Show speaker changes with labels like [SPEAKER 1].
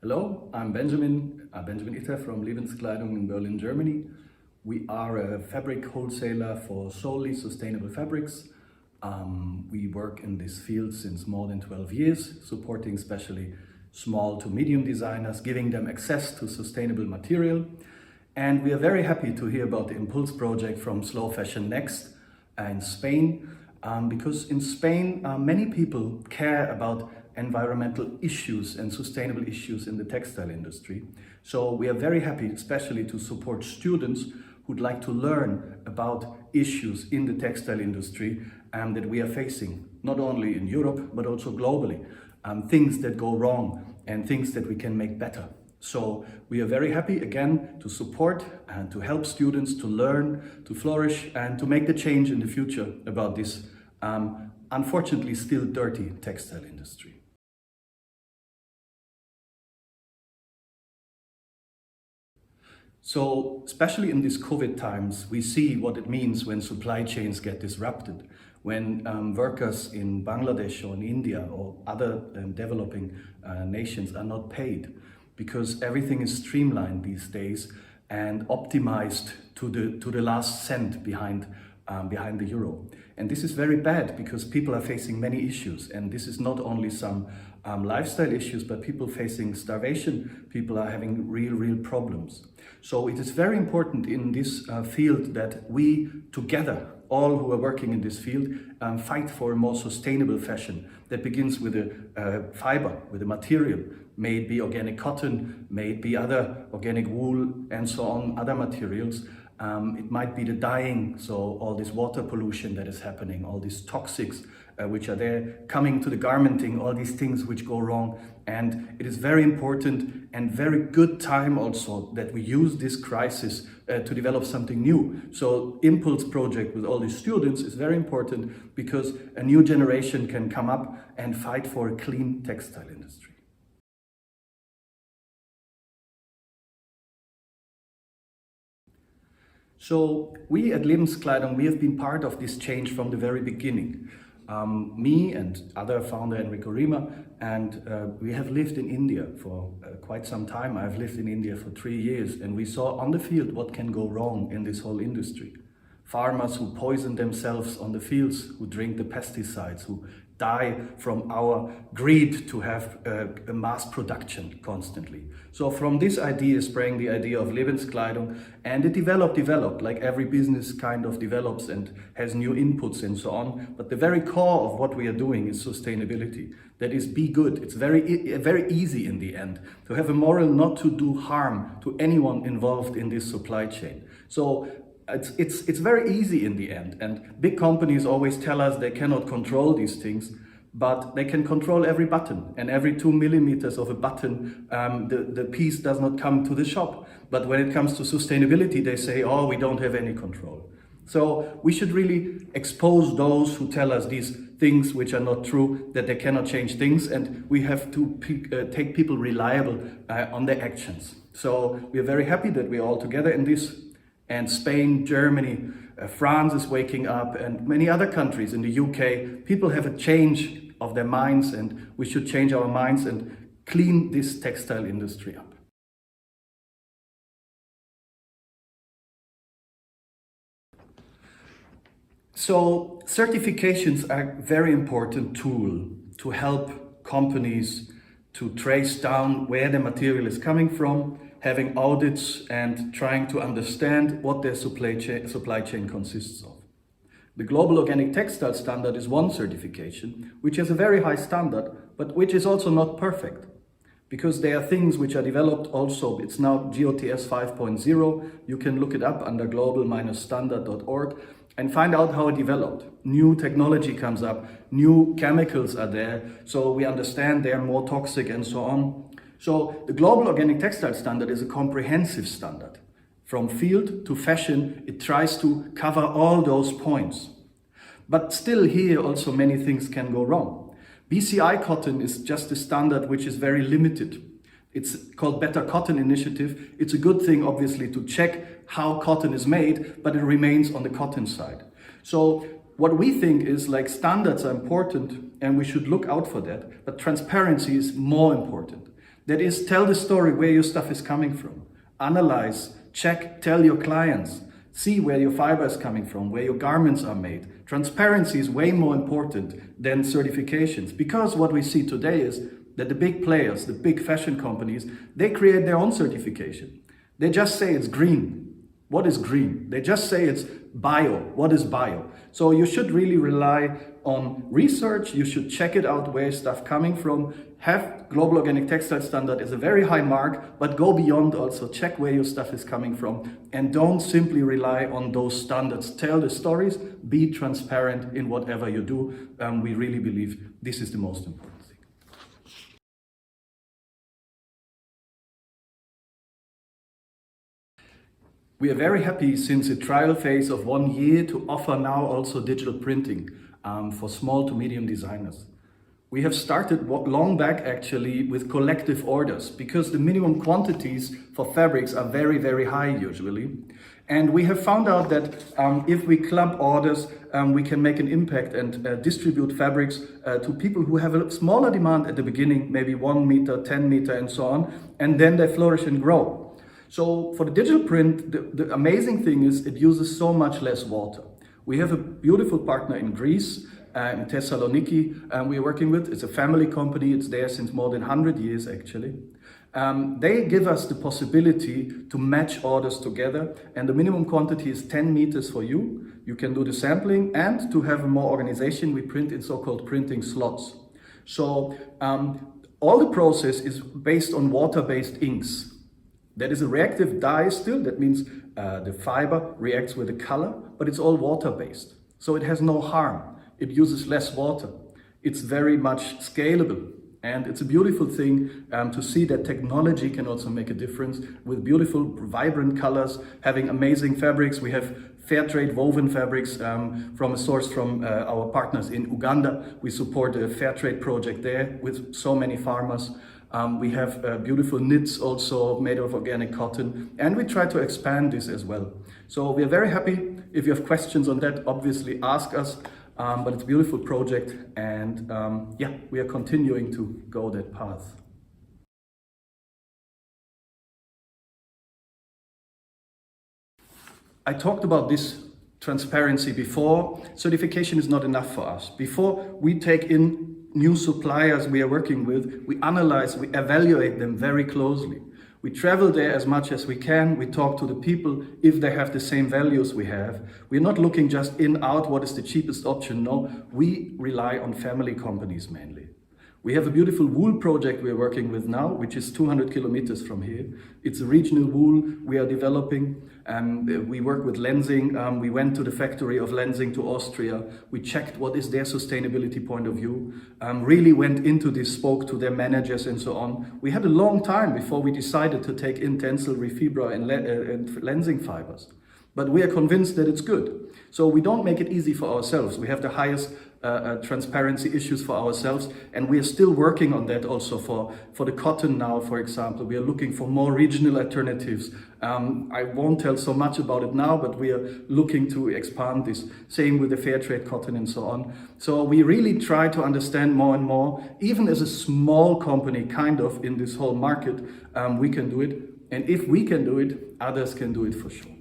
[SPEAKER 1] Hello, I'm Benjamin Itter from Lebenskleidung in Berlin, Germany. We are a fabric wholesaler for solely sustainable fabrics. We work in this field since more than 12 years, supporting especially small to medium designers, giving them access to sustainable material. And we are very happy to hear about the Impulse project from Slow Fashion Next in Spain, because in Spain many people care about environmental issues and sustainable issues in the textile industry. So we are very happy especially to support students who'd like to learn about issues in the textile industry that we are facing, not only in Europe but also globally, things that go wrong and things that we can make better. So we are very happy again to support and to help students to learn, to flourish and to make the change in the future about this unfortunately still dirty textile industry. So, especially in these COVID times, we see what it means when supply chains get disrupted, when workers in Bangladesh or in India or other developing nations are not paid, because everything is streamlined these days and optimized to the last cent behind the euro. And this is very bad because people are facing many issues, and this is not only some lifestyle issues, but people facing starvation, people are having real problems. So it is very important in this field that we together, all who are working in this field, fight for a more sustainable fashion that begins with a fiber, with a material. May it be organic cotton, may it be other organic wool and so on, other materials. It might be the dyeing, so all this water pollution that is happening, all these toxics which are there coming to the garmenting, all these things which go wrong. And it is very important and very good time also that we use this crisis to develop something new. So Impulse project with all these students is very important because a new generation can come up and fight for a clean textile industry. So we at Lebenskleidung, we have been part of this change from the very beginning. Me and other founder Enrico Rima, and we have lived in India for quite some time. I've lived in India for 3 years, and we saw on the field what can go wrong in this whole industry. Farmers who poison themselves on the fields, who drink the pesticides, who die from our greed to have a mass production constantly. So from this idea sprang the idea of Lebenskleidung, and it developed like every business kind of develops and has new inputs and so on. But the very core of what we are doing is sustainability. That is, be good. It's very easy in the end to have a moral not to do harm to anyone involved in this supply chain. So it's very easy in the end, and big companies always tell us they cannot control these things, but they can control every button, and every 2 millimeters of a button, the piece does not come to the shop. But when it comes to sustainability, they say, oh, we don't have any control. So we should really expose those who tell us these things which are not true, that they cannot change things, and we have to take people reliable on their actions. So we are very happy that we're all together in this. And Spain, Germany, France is waking up, and many other countries in the UK, people have a change of their minds, and we should change our minds and clean this textile industry up. So certifications are a very important tool to help companies to trace down where the material is coming from, having audits and trying to understand what their supply chain consists of. The Global Organic Textile Standard is one certification, which has a very high standard, but which is also not perfect. Because there are things which are developed also, it's now GOTS 5.0, you can look it up under global-standard.org and find out how it developed. New technology comes up, new chemicals are there, so we understand they are more toxic and so on. So the Global Organic Textile Standard is a comprehensive standard. From field to fashion, it tries to cover all those points. But still here also many things can go wrong. BCI cotton is just a standard which is very limited. It's called Better Cotton Initiative. It's a good thing, obviously, to check how cotton is made, but it remains on the cotton side. So what we think is like standards are important and we should look out for that, but transparency is more important. That is, tell the story where your stuff is coming from. Analyze, check, tell your clients. See where your fiber is coming from, where your garments are made. Transparency is way more important than certifications, because what we see today is that the big players, the big fashion companies, they create their own certification. They just say it's green. What is green? They just say it's bio. What is bio? So you should really rely on research. You should check it out, where is stuff coming from. Have Global Organic Textile Standard as a very high mark, but go beyond also. Check where your stuff is coming from, and don't simply rely on those standards. Tell the stories, be transparent in whatever you do. We really believe this is the most important thing. We are very happy since a trial phase of 1 year to offer now also digital printing for small to medium designers. We have started long back actually with collective orders, because the minimum quantities for fabrics are very, very high usually. And we have found out that if we club orders, we can make an impact and distribute fabrics to people who have a smaller demand at the beginning, maybe 1 meter, 10 meter and so on, and then they flourish and grow. So for the digital print, the amazing thing is it uses so much less water. We have a beautiful partner in Greece, in Thessaloniki, we are working with. It's a family company. It's there since more than 100 years actually. They give us the possibility to match orders together, and the minimum quantity is 10 meters for you. You can do the sampling, and to have more organization, we print in so-called printing slots. So all the process is based on water-based inks. That is a reactive dye still. That means the fiber reacts with the color, but it's all water-based. So it has no harm. It uses less water. It's very much scalable. And it's a beautiful thing to see that technology can also make a difference with beautiful, vibrant colors, having amazing fabrics. We have fair trade woven fabrics from a source from our partners in Uganda. We support a fair trade project there with so many farmers. We have beautiful knits also made of organic cotton, and we try to expand this as well. So we are very happy. If you have questions on that, obviously ask us. But it's a beautiful project, and yeah, we are continuing to go that path. I talked about this transparency before. Certification is not enough for us. Before we take in new suppliers we are working with, we analyze, we evaluate them very closely. We travel there as much as we can. We talk to the people if they have the same values we have. We're not looking just in, out, what is the cheapest option. No, we rely on family companies mainly. We have a beautiful wool project we're working with now, which is 200 kilometers from here. It's a regional wool we are developing. We work with Lenzing. We went to the factory of Lenzing to Austria. We checked what is their sustainability point of view. Really went into this, spoke to their managers and so on. We had a long time before we decided to take in Tencel, Refibra and Lenzing fibers. But we are convinced that it's good. So we don't make it easy for ourselves. We have the highest transparency issues for ourselves, and we are still working on that also for the cotton now, for example. We are looking for more regional alternatives. I won't tell so much about it now, but we are looking to expand this. Same with the fair trade cotton and so on. So we really try to understand more and more, even as a small company kind of in this whole market, we can do it. And if we can do it, others can do it for sure.